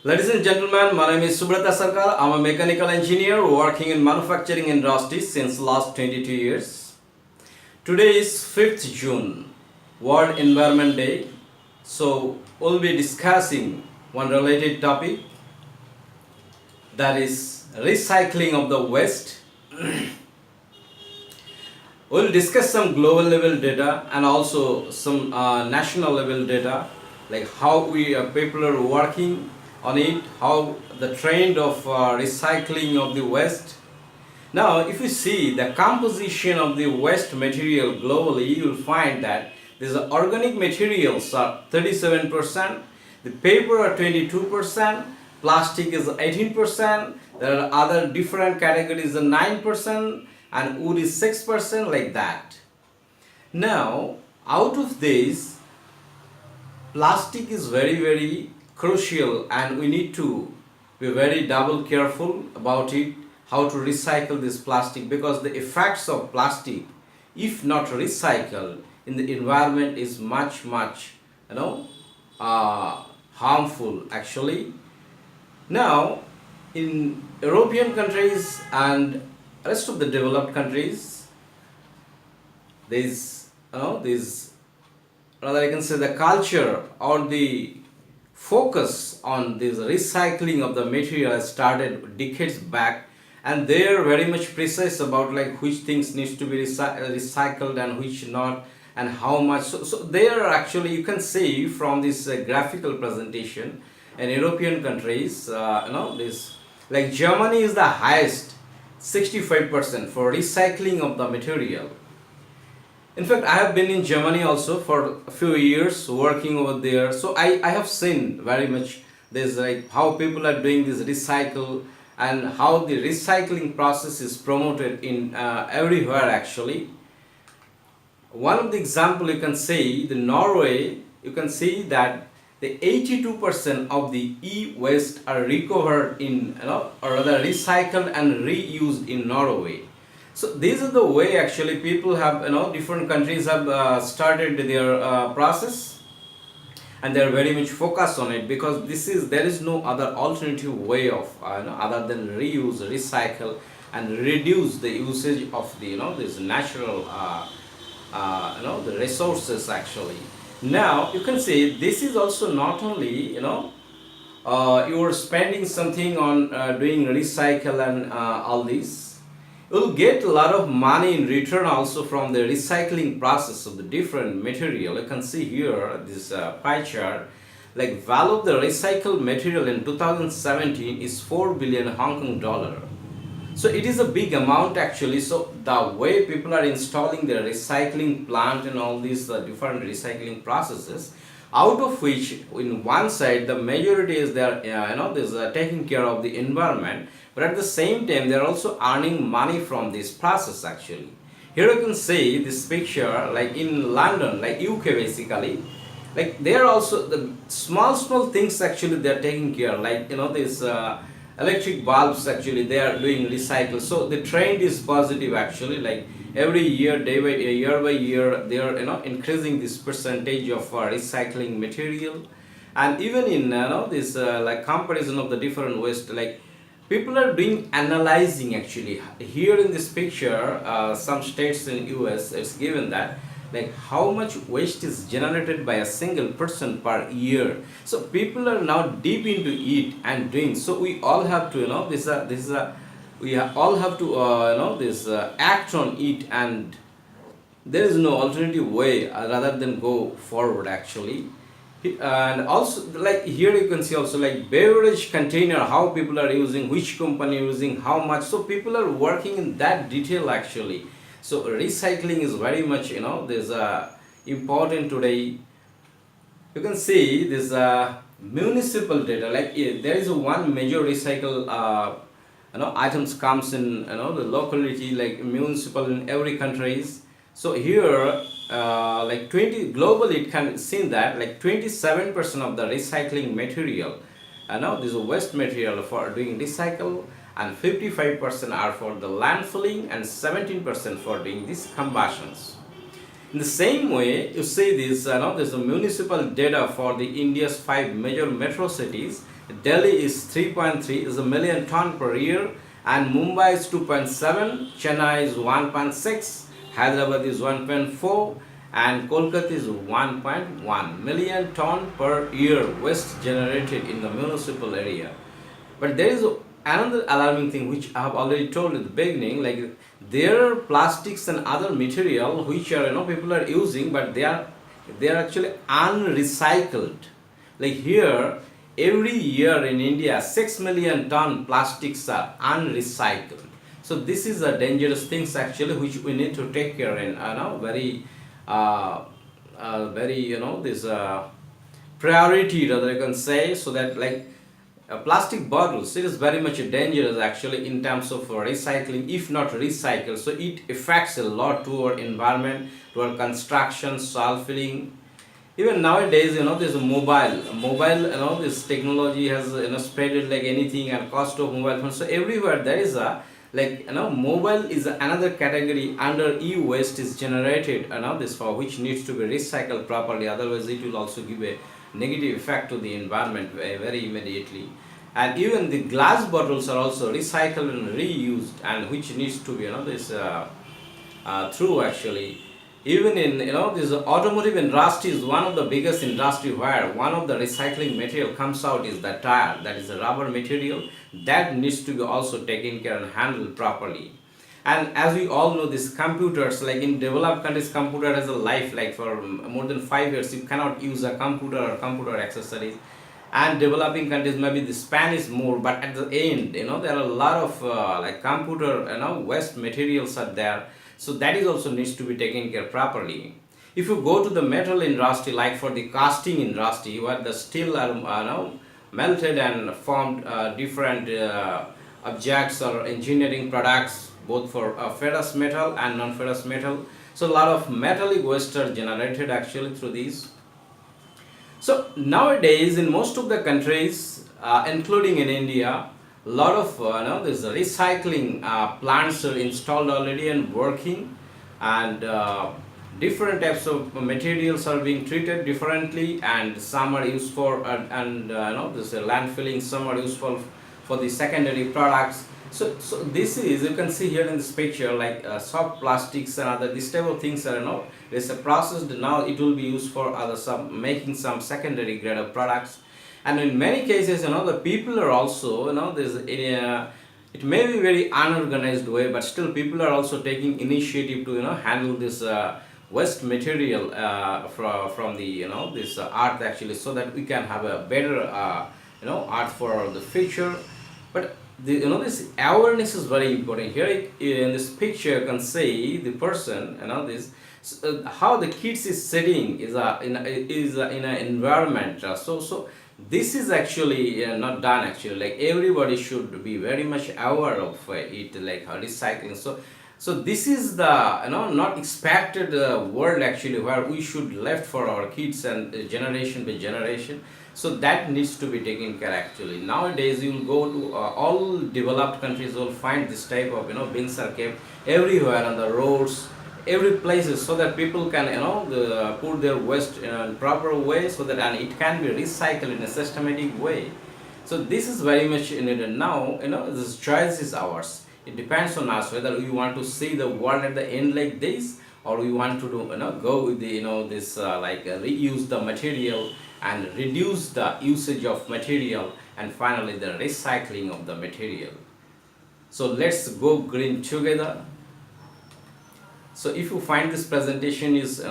Ladies and gentlemen, my name is Subrata Sarker. I'm a mechanical engineer working in manufacturing industry since last 22 years. Today is 5th June, World Environment Day. So we'll be discussing one related topic, that is recycling of the waste. We'll discuss some global level data and also some national level data, like how people are working on it, how the trend of recycling of the waste. Now, if you see the composition of the waste material globally, you will find that these organic materials are 37%, the paper are 22%, plastic is 18%, there are other different categories are 9%, and wood is 6%, like that. Now, out of this, plastic is very crucial, and we need to be very double careful about it, how to recycle this plastic, because the effects of plastic, if not recycled in the environment, is much harmful actually. Now, in European countries and rest of the developed countries, this rather I can say the culture or the focus on this recycling of the material started decades back, and they are very much precise about like which things needs to be recycled and which not, and how much. So they are actually, you can see from this graphical presentation, in European countries, this, like Germany is the highest, 65% for recycling of the material. In fact, I have been in Germany also for a few years working over there. So I have seen very much this, like how people are doing this recycle and how the recycling process is promoted in everywhere actually. One of the example you can see, the Norway, you can see that the 82% of the e-waste are recovered in, or rather recycled and reused in Norway. So this is the way actually people have, different countries have started their process, and they are very much focused on it, because there is no other alternative way of other than reuse, recycle, and reduce the usage of the this natural the resources actually. Now you can see this is also not only you are spending something on doing recycle and all these, you'll get a lot of money in return also from the recycling process of the different material. You can see here this pie chart, like value of the recycled material in 2017 is 4 billion Hong Kong dollar. So it is a big amount actually. So the way people are installing their recycling plant and all these different recycling processes, out of which in one side the majority is there, this taking care of the environment, but at the same time they are also earning money from this process actually. Here you can see this picture, like in London, like UK basically, like they are also the small things actually they are taking care, like this electric bulbs actually they are doing recycle. So the trend is positive actually, like every year, year by year, they are increasing this percentage of recycling material. And even in this like comparison of the different waste, like people are doing analyzing actually. Here in this picture, some states in US, it's given that like how much waste is generated by a single person per year. So people are now deep into it and doing. So we all have to all have to act on it, and there is no alternative way rather than go forward actually. And also, like here you can see also like beverage container, how people are using, which company using how much. So people are working in that detail actually. So recycling is very much there's important today. You can see this municipal data, like there is one major recycle items comes in the locality, like municipal in every countries. So here like 20 globally, it can seen that like 27% of the recycling material, this waste material for doing recycle, and 55% are for the landfilling, and 17% for doing these combustions. In the same way, you see this, there's a municipal data for the India's five major metro cities. Delhi is 3.3 is a million ton per year, and Mumbai is 2.7, Chennai is 1.6, Hyderabad is 1.4, and Kolkata is 1.1 million ton per year waste generated in the municipal area. But there is another alarming thing which I have already told at the beginning, like there are plastics and other material which are people are using, but they are actually unrecycled. Like here, every year in India, 6 million ton plastics are unrecycled. So this is a dangerous things actually which we need to take care in very very this priority rather I can say, so that like plastic bottles, it is very much dangerous actually in terms of recycling. If not recycled, so it affects a lot to our environment, to our construction, soil filling. Even nowadays, there's a mobile, this technology has spreaded like anything, and cost of mobile phones, so everywhere there is a like mobile is another category under e-waste is generated, this for which needs to be recycled properly, otherwise it will also give a negative effect to the environment very immediately. And even the glass bottles are also recycled and reused, and which needs to be this through actually. Even in this automotive industry is one of the biggest industry where one of the recycling material comes out is the tire, that is a rubber material, that needs to be also taken care and handled properly. And as we all know, these computers, like in developed countries, computer has a life like for more than 5 years. You cannot use a computer or computer accessories. And developing countries, maybe the span is more, but at the end, there are a lot of like computer waste materials are there. So that is also needs to be taken care properly. If you go to the metal industry, like for the casting industry, where the steel are melted and formed different objects or engineering products, both for ferrous metal and non-ferrous metal. So a lot of metallic waste are generated actually through these. So nowadays in most of the countries, including in India, a lot of this recycling plants are installed already and working, and different types of materials are being treated differently, and some are used for and this landfilling, some are useful for the secondary products. So this is, you can see here in this picture, like soft plastics and other this type of things are it's a processed, now it will be used for other some making some secondary grade of products. And in many cases the people are also there's it may be very unorganized way, but still people are also taking initiative to handle this waste material from the this art actually, so that we can have a better art for the future. But this awareness is very important here. In this picture you can see the person this how the kids is sitting is in an environment, so this is actually not done actually, like everybody should be very much aware of it, like recycling. So this is the not expected world actually, where we should left for our kids and generation by generation. So that needs to be taken care actually. Nowadays you will go to all developed countries, will find this type of bins are kept everywhere on the roads, every places, so that people can put their waste in a proper way, so that and it can be recycled in a systematic way. So this is very much needed now. This choice is ours. It depends on us whether we want to see the world at the end like this, or we want to do go with the this reuse the material and reduce the usage of material, and finally the recycling of the material. So let's go green together. So if you find this presentation is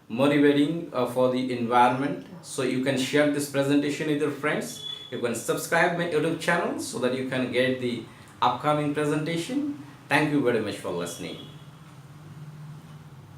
motivating for the environment, so you can share this presentation with your friends. You can subscribe my YouTube channel so that you can get the upcoming presentation. Thank you very much for listening.